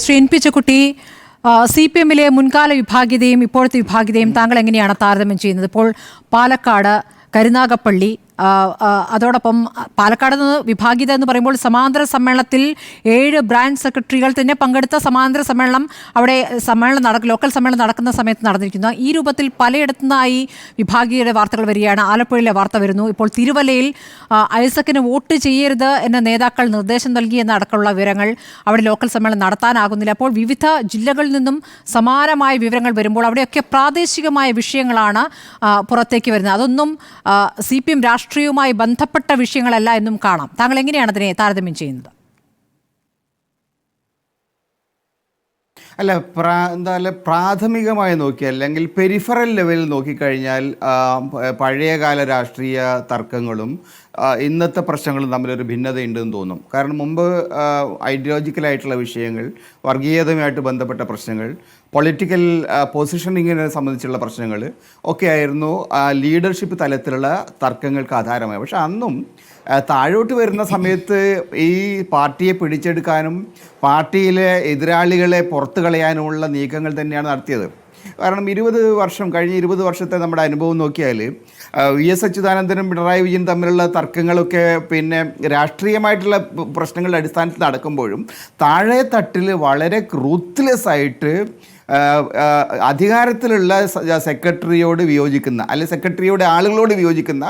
Shri N P Chekkutty, CPM-ലെ മുൻകാല വിഭാഗീയതയും ഇപ്പോഴത്തെ വിഭാഗീയതയും താങ്കൾ എങ്ങനെയാണ് താരതമ്യം ചെയ്യുന്നത്? ഇപ്പോൾ പാലക്കാട്, കരുനാഗപ്പള്ളി, അതോടൊപ്പം പാലക്കാട് നിന്ന് വിഭാഗീയത എന്ന് പറയുമ്പോൾ സമാന്തര സമ്മേളനത്തിൽ 7 ബ്രാഞ്ച് സെക്രട്ടറികൾ തന്നെ പങ്കെടുത്ത സമാന്തര സമ്മേളനം അവിടെ ലോക്കൽ സമ്മേളനം നടക്കുന്ന സമയത്ത് നടന്നിരിക്കുന്നു. ഈ രൂപത്തിൽ പലയിടത്തുനിന്നായി വിഭാഗീയയുടെ വാർത്തകൾ വരികയാണ്. ആലപ്പുഴയിലെ വാർത്ത വരുന്നു. ഇപ്പോൾ തിരുവല്ലയിൽ ഐസക്കിന് വോട്ട് ചെയ്യരുത് എന്ന നേതാക്കൾ നിർദ്ദേശം നൽകി എന്നടക്കമുള്ള വിവരങ്ങൾ അവിടെ ലോക്കൽ സമ്മേളനം നടത്താനാകുന്നില്ല. അപ്പോൾ വിവിധ ജില്ലകളിൽ നിന്നും സമാനമായ വിവരങ്ങൾ വരുമ്പോൾ അവിടെയൊക്കെ പ്രാദേശികമായ വിഷയങ്ങളാണ് പുറത്തേക്ക് വരുന്നത്. അതൊന്നും CPM രാഷ്ട്രീയവുമായി ബന്ധപ്പെട്ട വിഷയങ്ങളല്ല എന്നും കാണാം. താങ്കൾ എങ്ങനെയാണ് അതിനെ താരതമ്യം ചെയ്യുന്നത്? അല്ല, പ്രാഥമികമായി നോക്കിയാൽ അല്ലെങ്കിൽ പെരിഫറൽ ലെവലിൽ നോക്കിക്കഴിഞ്ഞാൽ പഴയകാല രാഷ്ട്രീയ തർക്കങ്ങളും ഇന്നത്തെ പ്രശ്നങ്ങളും തമ്മിലൊരു ഭിന്നതയുണ്ടെന്ന് തോന്നും. കാരണം മുമ്പ് ഐഡിയോളജിക്കലായിട്ടുള്ള വിഷയങ്ങൾ, വർഗീയതയുമായിട്ട് ബന്ധപ്പെട്ട പ്രശ്നങ്ങൾ, പൊളിറ്റിക്കൽ പൊസിഷനിങ്ങിനെ സംബന്ധിച്ചുള്ള പ്രശ്നങ്ങൾ ഒക്കെ ആയിരുന്നു ലീഡർഷിപ്പ് തലത്തിലുള്ള തർക്കങ്ങൾക്ക് ആധാരമായി. പക്ഷെ അന്നും താഴോട്ട് വരുന്ന സമയത്ത് ഈ പാർട്ടിയെ പിടിച്ചെടുക്കാനും പാർട്ടിയിലെ എതിരാളികളെ പുറത്തു കളയാനുമുള്ള നീക്കങ്ങൾ തന്നെയാണ് നടത്തിയത്. കാരണം കഴിഞ്ഞ 20 വർഷത്തെ നമ്മുടെ അനുഭവം നോക്കിയാൽ VS അച്യുതാനന്ദനും പിണറായി വിജയൻ തമ്മിലുള്ള തർക്കങ്ങളൊക്കെ പിന്നെ രാഷ്ട്രീയമായിട്ടുള്ള പ്രശ്നങ്ങളുടെ അടിസ്ഥാനത്തിൽ നടക്കുമ്പോഴും താഴെ തട്ടിൽ വളരെ റൂത്ത്ലെസ് ആയിട്ട് അധികാരത്തിലുള്ള സെക്രട്ടറിയോട് വിയോജിക്കുന്ന അല്ലെങ്കിൽ സെക്രട്ടറിയുടെ ആളുകളോട് വിയോജിക്കുന്ന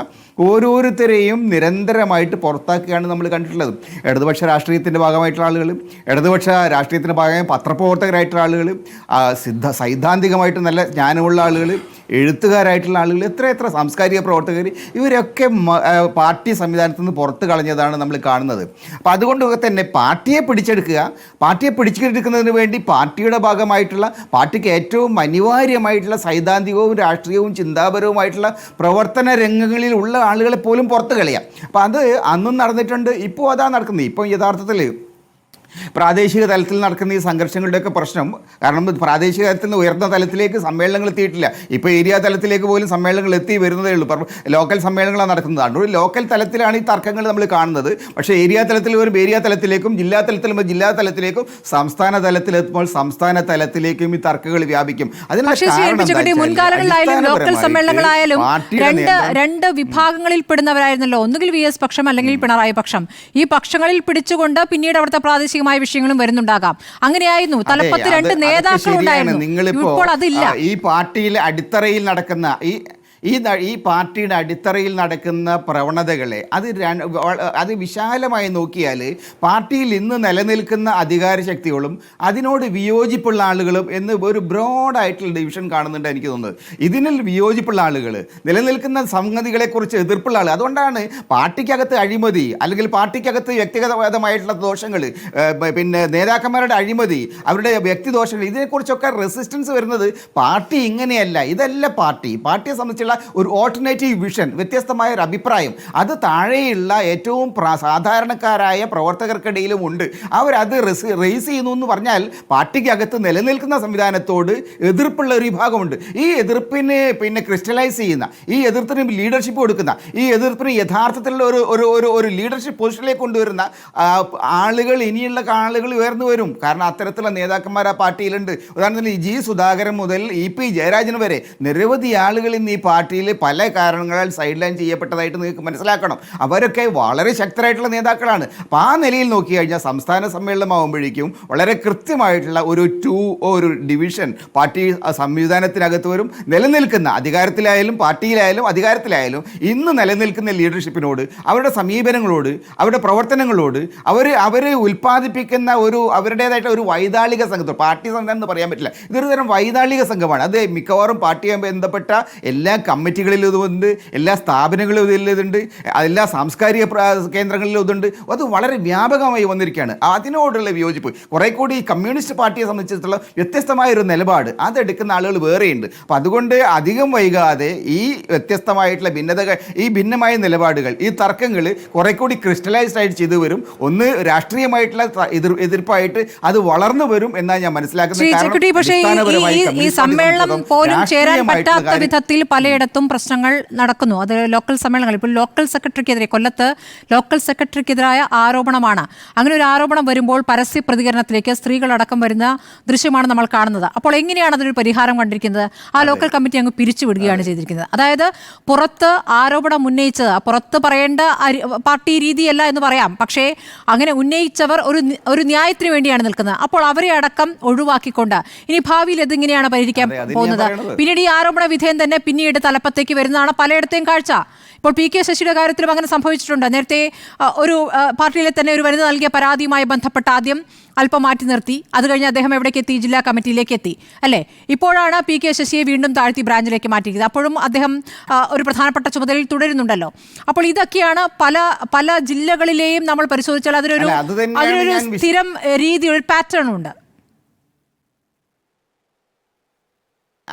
ഓരോരുത്തരെയും നിരന്തരമായിട്ട് പുറത്താക്കുകയാണ് നമ്മൾ കണ്ടിട്ടുള്ളത്. ഇടതുപക്ഷ രാഷ്ട്രീയത്തിൻ്റെ ഭാഗമായിട്ടുള്ള ആളുകൾ, ഇടതുപക്ഷ രാഷ്ട്രീയത്തിൻ്റെ ഭാഗമായി പത്രപ്രവർത്തകരായിട്ടുള്ള ആളുകൾ, സൈദ്ധാന്തികമായിട്ട് നല്ല ജ്ഞാനമുള്ള ആളുകൾ, എഴുത്തുകാരായിട്ടുള്ള ആളുകൾ, എത്ര സാംസ്കാരിക പ്രവർത്തകർ, ഇവരൊക്കെ പാർട്ടി സംവിധാനത്തിൽ നിന്ന് പുറത്ത് കളഞ്ഞതാണ് നമ്മൾ കാണുന്നത്. അപ്പോൾ അതുകൊണ്ടൊക്കെ തന്നെ പാർട്ടിയെ പിടിച്ചെടുക്കുന്നതിന് വേണ്ടി പാർട്ടിയുടെ ഭാഗമായിട്ടുള്ള പാർട്ടിക്ക് ഏറ്റവും അനിവാര്യമായിട്ടുള്ള സൈദ്ധാന്തികവും രാഷ്ട്രീയവും ചിന്താപരവുമായിട്ടുള്ള പ്രവർത്തന രംഗങ്ങളിൽ ഉള്ള ആളുകളെ പോലും പുറത്ത് കളയാം. അപ്പോൾ അത് അന്നും നടന്നിട്ടുണ്ട്, ഇപ്പോൾ അതാ നടക്കുന്നത്. ഇപ്പം യഥാർത്ഥത്തിൽ പ്രാദേശിക തലത്തിൽ നടക്കുന്ന ഈ സംഘർഷങ്ങളുടെയൊക്കെ പ്രശ്നം കാരണം പ്രാദേശിക തലത്തിൽ നിന്ന് ഉയർന്ന തലത്തിലേക്ക് സമ്മേളനങ്ങൾ എത്തിയിട്ടില്ല. ഇപ്പോൾ ഏരിയ തലത്തിലേക്ക് പോലും സമ്മേളനങ്ങൾ എത്തി വരുന്നതേ ഉള്ളൂ. ലോക്കൽ സമ്മേളനങ്ങളാണ് നടക്കുന്നതാണ്. ഒരു ലോക്കൽ തലത്തിലാണ് ഈ തർക്കങ്ങൾ നമ്മൾ കാണുന്നത്. പക്ഷേ ഏരിയ തലത്തിൽ വരും ഏരിയ തലത്തിലേക്കും, ജില്ലാ തലത്തിൽ വരുമ്പോൾ ജില്ലാ തലത്തിലേക്കും, സംസ്ഥാന തലത്തിലെത്തുമ്പോൾ സംസ്ഥാന തലത്തിലേക്കും ഈ തർക്കങ്ങൾ വ്യാപിക്കും. മുൻകാലങ്ങളിലായാലും ലോക്കൽ സമ്മേളനങ്ങളായാലും രണ്ട് വിഭാഗങ്ങളിൽ പെടുന്നവരായിരുന്നല്ലോ. ഒന്നുകിൽ VS പക്ഷം അല്ലെങ്കിൽ പിണറായി പക്ഷം. ഈ പക്ഷങ്ങളിൽ പിടിച്ചുകൊണ്ട് പിന്നീട് അവിടുത്തെ പ്രാദേശിക വിഷയങ്ങളും വരുന്നുണ്ടാകാം. അങ്ങനെയായിരുന്നു. തലപ്പത്ത് 2 നേതാക്കൾ ഉണ്ടായിരുന്നു. ഇപ്പോൾ അതില്ല. ഈ പാർട്ടിയിലെ അടിത്തറയിൽ നടക്കുന്ന ഈ പാർട്ടിയുടെ അടിത്തറയിൽ നടക്കുന്ന പ്രവണതകളെ അത് വിശാലമായി നോക്കിയാൽ പാർട്ടിയിൽ ഇന്ന് നിലനിൽക്കുന്ന അധികാരശക്തികളും അതിനോട് വിയോജിപ്പുള്ള ആളുകളും എന്ന് ഒരു ബ്രോഡായിട്ടുള്ള ഡിവിഷൻ കാണുന്നുണ്ട് എനിക്ക് തോന്നുന്നത്. ഇതിനിൽ വിയോജിപ്പുള്ള ആളുകൾ, നിലനിൽക്കുന്ന സംഗതികളെക്കുറിച്ച് എതിർപ്പുള്ള ആൾ, അതുകൊണ്ടാണ് പാർട്ടിക്കകത്ത് അഴിമതി അല്ലെങ്കിൽ പാർട്ടിക്കകത്ത് വ്യക്തിഗതമായിട്ടുള്ള ദോഷങ്ങൾ, പിന്നെ നേതാക്കന്മാരുടെ അഴിമതി, അവരുടെ വ്യക്തിദോഷങ്ങൾ, ഇതിനെക്കുറിച്ചൊക്കെ റെസിസ്റ്റൻസ് വരുന്നത് പാർട്ടി ഇങ്ങനെയല്ല, ഇതല്ല പാർട്ടിയെ സംബന്ധിച്ചുള്ള ഒരു ഓൾട്ടർനേറ്റീവ് വിഷൻ, വ്യത്യസ്തമായ ഒരു അഭിപ്രായം അത് താഴെയുള്ള ഏറ്റവും സാധാരണക്കാരായ പ്രവർത്തകർക്കിടയിലും ഉണ്ട്. അവരത് റേസ് ചെയ്യുന്നു എന്ന് പറഞ്ഞാൽ പാർട്ടിക്കകത്ത് നിലനിൽക്കുന്ന സംവിധാനത്തോട് എതിർപ്പുള്ള ഒരു വിഭാഗമുണ്ട്. ഈ എതിർപ്പിന് പിന്നെ ക്രിസ്റ്റലൈസ് ചെയ്യുന്ന, ഈ എതിർപ്പിന് ലീഡർഷിപ്പ് കൊടുക്കുന്ന, ഈ എതിർപ്പിന് യഥാർത്ഥത്തിലുള്ള ഒരു ലീഡർഷിപ്പ് പൊസിഷനിലേക്ക് കൊണ്ടുവരുന്ന ആളുകൾ, ഇനിയുള്ള ആളുകൾ ഉയർന്നു വരും. കാരണം അത്തരത്തിലുള്ള നേതാക്കന്മാർ ആ പാർട്ടിയിലുണ്ട്. ഉദാഹരണത്തിന് G. സുധാകരൻ മുതൽ EP ജയരാജൻ വരെ നിരവധി ആളുകൾ ഇന്ന് ഈ പാർട്ടിയിൽ പല കാരണങ്ങളാൽ സൈഡ് ലൈൻ ചെയ്യപ്പെട്ടതായിട്ട് നിങ്ങൾക്ക് മനസ്സിലാക്കണം. അവരൊക്കെ വളരെ ശക്തരായിട്ടുള്ള നേതാക്കളാണ്. അപ്പോൾ ആ നിലയിൽ നോക്കി കഴിഞ്ഞാൽ സംസ്ഥാന സമ്മേളനമാകുമ്പോഴേക്കും വളരെ കൃത്യമായിട്ടുള്ള ഒരു ഡിവിഷൻ പാർട്ടി സംവിധാനത്തിനകത്ത് വരും. നിലനിൽക്കുന്ന അധികാരത്തിലായാലും പാർട്ടിയിലായാലും അധികാരത്തിലായാലും ഇന്ന് നിലനിൽക്കുന്ന ലീഡർഷിപ്പിനോട്, അവരുടെ സമീപനങ്ങളോട്, അവരുടെ പ്രവർത്തനങ്ങളോട്, അവർ ഉൽപ്പാദിപ്പിക്കുന്ന അവരുടേതായിട്ട് ഒരു വൈതാളിക സംഘം, പാർട്ടി സംഘം എന്ന് പറയാൻ പറ്റില്ല, ഇതൊരു തരം വൈതാളിക സംഘമാണ്. അത് മിക്കവാറും പാർട്ടിയുമായി ബന്ധപ്പെട്ട എല്ലാ കമ്മിറ്റികളിലും ഇതുണ്ട്, എല്ലാ സ്ഥാപനങ്ങളിലും ഇതുണ്ട്, എല്ലാ സാംസ്കാരിക കേന്ദ്രങ്ങളിലും ഇതുണ്ട്. അത് വളരെ വ്യാപകമായി വന്നിരിക്കുകയാണ്. അതിനോടുള്ള വിയോജിപ്പ്, കുറേ കൂടി ഈ കമ്മ്യൂണിസ്റ്റ് പാർട്ടിയെ സംബന്ധിച്ചിടത്തോളം വ്യത്യസ്തമായ ഒരു നിലപാട് അതെടുക്കുന്ന ആളുകൾ വേറെയുണ്ട്. അപ്പോൾ അതുകൊണ്ട് അധികം വൈകാതെ ഈ വ്യത്യസ്തമായിട്ടുള്ള ഈ ഭിന്നമായ നിലപാടുകൾ, ഈ തർക്കങ്ങൾ കുറേ കൂടി ക്രിസ്റ്റലൈസ്ഡ് ആയിട്ട് ചെയ്തു വരും. ഒന്ന് രാഷ്ട്രീയമായിട്ടുള്ള എതിർപ്പായിട്ട് അത് വളർന്നു വരും എന്നാണ് ഞാൻ മനസ്സിലാക്കുന്നത്. സമ്മേളനം പോലും ചേരാൻ പറ്റാത്ത വിധത്തിൽ പലയിടത്തും പലയിടത്തും പ്രശ്നങ്ങൾ നടക്കുന്നു. അത് ലോക്കൽ സമ്മേളനങ്ങൾ, ഇപ്പോൾ ലോക്കൽ സെക്രട്ടറിക്കെതിരെ, കൊല്ലത്ത് ലോക്കൽ സെക്രട്ടറിക്കെതിരായ ആരോപണമാണ്. അങ്ങനെ ഒരു ആരോപണം വരുമ്പോൾ പരസ്യ പ്രതികരണത്തിലേക്ക് സ്ത്രീകളടക്കം വരുന്ന ദൃശ്യമാണ് നമ്മൾ കാണുന്നത്. അപ്പോൾ എങ്ങനെയാണ് അതിനൊരു പരിഹാരം കണ്ടിരിക്കുന്നത്? ആ ലോക്കൽ കമ്മിറ്റി അങ്ങ് പിരിച്ചുവിടുകയാണ് ചെയ്തിരിക്കുന്നത്. അതായത് പുറത്ത് ആരോപണം ഉന്നയിച്ചത് പുറത്ത് പറയേണ്ട പാർട്ടി രീതിയല്ല എന്ന് പറയാം, പക്ഷേ അങ്ങനെ ഉന്നയിച്ചവർ ഒരു ന്യായത്തിന് വേണ്ടിയാണ് നിൽക്കുന്നത്. അപ്പോൾ അവരെ അടക്കം ഒഴിവാക്കിക്കൊണ്ട് ഇനി ഭാവിയിൽ ഇതിങ്ങനെയാണ് പരിഹരിക്കാൻ പോകുന്നത്. പിന്നീട് ഈ ആരോപണ വിധേയം തന്നെ പിന്നീട് തലപ്പത്തേക്ക് വരുന്നതാണ് പലയിടത്തെയും കാഴ്ച. ഇപ്പോൾ PK ശശിയുടെ കാര്യത്തിലും അങ്ങനെ സംഭവിച്ചിട്ടുണ്ട്. നേരത്തെ ഒരു പാർട്ടിയിലെ തന്നെ ഒരു വനിത നൽകിയ പരാതിയുമായി ബന്ധപ്പെട്ട് ആദ്യം അല്പം മാറ്റി നിർത്തി, അത് കഴിഞ്ഞ് അദ്ദേഹം എവിടേക്ക് എത്തി? ജില്ലാ കമ്മിറ്റിയിലേക്ക് എത്തി അല്ലേ? ഇപ്പോഴാണ് PK ശശിയെ വീണ്ടും താഴ്ത്തി ബ്രാഞ്ചിലേക്ക് മാറ്റിയിരിക്കുന്നത്. അപ്പോഴും അദ്ദേഹം ഒരു പ്രധാനപ്പെട്ട ചുമതലയിൽ തുടരുന്നുണ്ടല്ലോ. അപ്പോൾ ഇതൊക്കെയാണ് പല ജില്ലകളിലെയും നമ്മൾ പരിശോധിച്ചാൽ അതിനൊരു സ്ഥിരം രീതി, ഒരു പാറ്റേൺ ഉണ്ട്.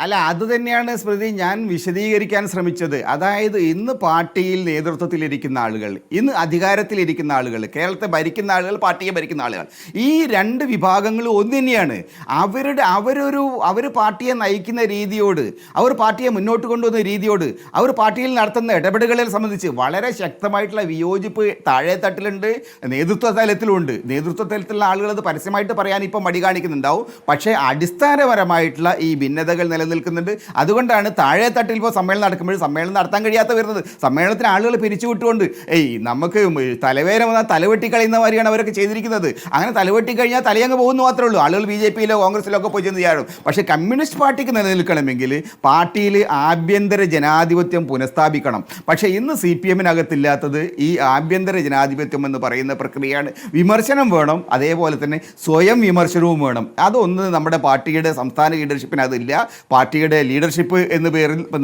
അല്ല, അത് തന്നെയാണ് സ്മൃതി ഞാൻ വിശദീകരിക്കാൻ ശ്രമിച്ചത്. അതായത് ഇന്ന് പാർട്ടിയിൽ നേതൃത്വത്തിലിരിക്കുന്ന ആളുകൾ, ഇന്ന് അധികാരത്തിലിരിക്കുന്ന ആളുകൾ, കേരളത്തെ ഭരിക്കുന്ന ആളുകൾ, പാർട്ടിയെ ഭരിക്കുന്ന ആളുകൾ, ഈ രണ്ട് വിഭാഗങ്ങളും ഒന്ന് തന്നെയാണ്. അവർ പാർട്ടിയെ നയിക്കുന്ന രീതിയോട്, അവർ പാർട്ടിയെ മുന്നോട്ട് കൊണ്ടുവന്ന രീതിയോട്, അവർ പാർട്ടിയിൽ നടത്തുന്ന ഇടപെടലുകളെ സംബന്ധിച്ച് വളരെ ശക്തമായിട്ടുള്ള വിയോജിപ്പ് താഴെ തട്ടിലുണ്ട്, നേതൃത്വ തലത്തിലുണ്ട്. നേതൃത്വ തലത്തിലുള്ള ആളുകൾ അത് പരസ്യമായിട്ട് പറയാൻ ഇപ്പം മടി കാണിക്കുന്നുണ്ടാവും. പക്ഷേ അടിസ്ഥാനപരമായിട്ടുള്ള ഈ ഭിന്നതകൾ നിലനിൽക്കുന്നുണ്ട്. അതുകൊണ്ടാണ് താഴെ തട്ടിൽ ഇപ്പോൾ സമ്മേളനം നടക്കുമ്പോൾ സമ്മേളനം നടത്താൻ കഴിയാത്ത വരുന്നത്. സമ്മേളനത്തിന് ആളുകൾ പിരിച്ചുവിട്ടുകൊണ്ട് നമുക്ക് തലവേദന വന്നാൽ തലവെട്ടി കളയുന്ന മാതിരിയാണ് അവരൊക്കെ ചെയ്തിരിക്കുന്നത്. അങ്ങനെ തലവെട്ടി കഴിഞ്ഞാൽ തലയങ്ങ് പോകുന്നു മാത്രമേ ഉള്ളൂ. ആളുകൾ BJPയിലോ കോൺഗ്രസിലോ ഒക്കെ പോയി ചെന്ന് ചെയ്യാറും. പക്ഷേ കമ്മ്യൂണിസ്റ്റ് പാർട്ടിക്ക് നിലനിൽക്കണമെങ്കിൽ പാർട്ടിയിൽ ആഭ്യന്തര ജനാധിപത്യം പുനഃസ്ഥാപിക്കണം. പക്ഷേ ഇന്ന് CPMനകത്തില്ലാത്തത് ഈ ആഭ്യന്തര ജനാധിപത്യം എന്ന് പറയുന്ന പ്രക്രിയയാണ്. വിമർശനം വേണം, അതേപോലെ തന്നെ സ്വയം വിമർശനവും വേണം. അതൊന്ന് നമ്മുടെ പാർട്ടിയുടെ സംസ്ഥാന ലീഡർഷിപ്പിന് അതില്ല. പാർട്ടിയുടെ ലീഡർഷിപ്പ് എന്ന്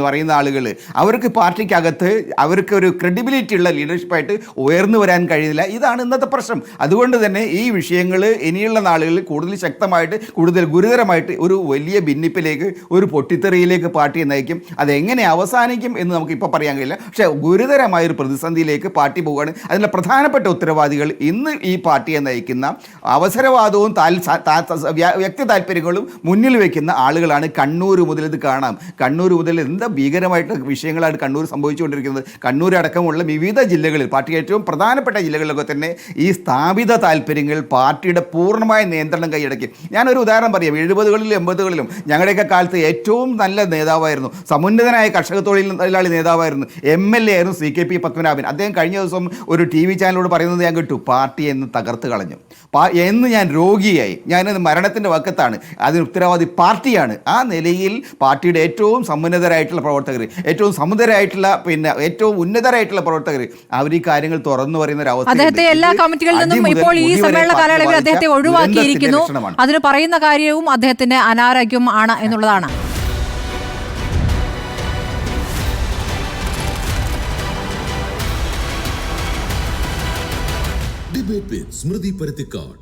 പറയുന്ന ആളുകൾ, അവർക്ക് പാർട്ടിക്കകത്ത് അവർക്ക് ഒരു ക്രെഡിബിലിറ്റി ഉള്ള ലീഡർഷിപ്പായിട്ട് ഉയർന്നു വരാൻ കഴിയുന്നില്ല. ഇതാണ് ഇന്നത്തെ പ്രശ്നം. അതുകൊണ്ട് തന്നെ ഈ വിഷയങ്ങൾ ഇനിയുള്ള നാളുകളിൽ കൂടുതൽ ശക്തമായിട്ട്, കൂടുതൽ ഗുരുതരമായിട്ട് ഒരു വലിയ ഭിന്നിപ്പിലേക്ക്, ഒരു പൊട്ടിത്തെറിയിലേക്ക് പാർട്ടിയെ നയിക്കും. അതെങ്ങനെ അവസാനിക്കും എന്ന് നമുക്കിപ്പോൾ പറയാൻ കഴിയില്ല. പക്ഷേ ഗുരുതരമായൊരു പ്രതിസന്ധിയിലേക്ക് പാർട്ടി പോവുകയാണ്. അതിൻ്റെ പ്രധാനപ്പെട്ട ഉത്തരവാദികൾ ഇന്ന് ഈ പാർട്ടിയെ നയിക്കുന്ന അവസരവാദവും വ്യക്തി താല്പര്യങ്ങളും മുന്നിൽ വയ്ക്കുന്ന ആളുകളാണ്. കണ്ണൂർ മുതൽ ഇത് കാണാം. കണ്ണൂർ മുതൽ എന്താ ഭീകരമായിട്ടുള്ള വിഷയങ്ങളാണ് കണ്ണൂർ സംഭവിച്ചുകൊണ്ടിരിക്കുന്നത്. കണ്ണൂർ അടക്കമുള്ള വിവിധ ജില്ലകളിൽ, പാർട്ടി ഏറ്റവും പ്രധാനപ്പെട്ട ജില്ലകളിലൊക്കെ തന്നെ ഈ സ്ഥാപിത താല്പര്യങ്ങൾ പാർട്ടിയുടെ പൂർണ്ണമായ നിയന്ത്രണം കൈയടക്കി. ഞാനൊരു ഉദാഹരണം പറയാം. 70കളിലും 80കളിലും ഞങ്ങളുടെയൊക്കെ കാലത്ത് ഏറ്റവും നല്ല നേതാവായിരുന്നു, സമുന്നതനായ കർഷക തൊഴിലാളി നേതാവായിരുന്നു, MLA ആയിരുന്നു CKP പത്മനാഭൻ. അദ്ദേഹം കഴിഞ്ഞ ദിവസം ഒരു TV ചാനലിനോട് പറയുന്നത് ഞാൻ കേട്ടു: പാർട്ടി എന്ന് തകർത്ത് കളഞ്ഞു, എന്ന് ഞാൻ രോഗിയായി, ഞാനത് മരണത്തിൻ്റെ വക്കത്താണ്, അതിന് ഉത്തരവാദി പാർട്ടിയാണ്. ആ നിലയിൽ പാർട്ടിയുടെ ഏറ്റവും സമുന്നതരായിട്ടുള്ള പ്രവർത്തകർ, ഏറ്റവും സമുന്നതരായിട്ടുള്ള ഏറ്റവും ഉന്നതരായിട്ടുള്ള പ്രവർത്തകർ, അവർ ഈ കാര്യങ്ങൾ തുറന്നു പറയുന്ന ഒരു അവസ്ഥ. അദ്ദേഹത്തെ എല്ലാ കമ്മിറ്റികളിൽ നിന്നും ഇപ്പോൾ ഈ സമ്മേളന കാലയളവിൽ അദ്ദേഹത്തെ ഒഴിവാക്കിയിരിക്കുന്നു. അതിന് പറയുന്ന കാര്യവും അദ്ദേഹത്തിന്റെ അനാരോഗ്യം ആണ് എന്നുള്ളതാണ്. ഡിബേറ്റ് വിത്ത് സ്മൃതി പരുത്തിക്കാട്.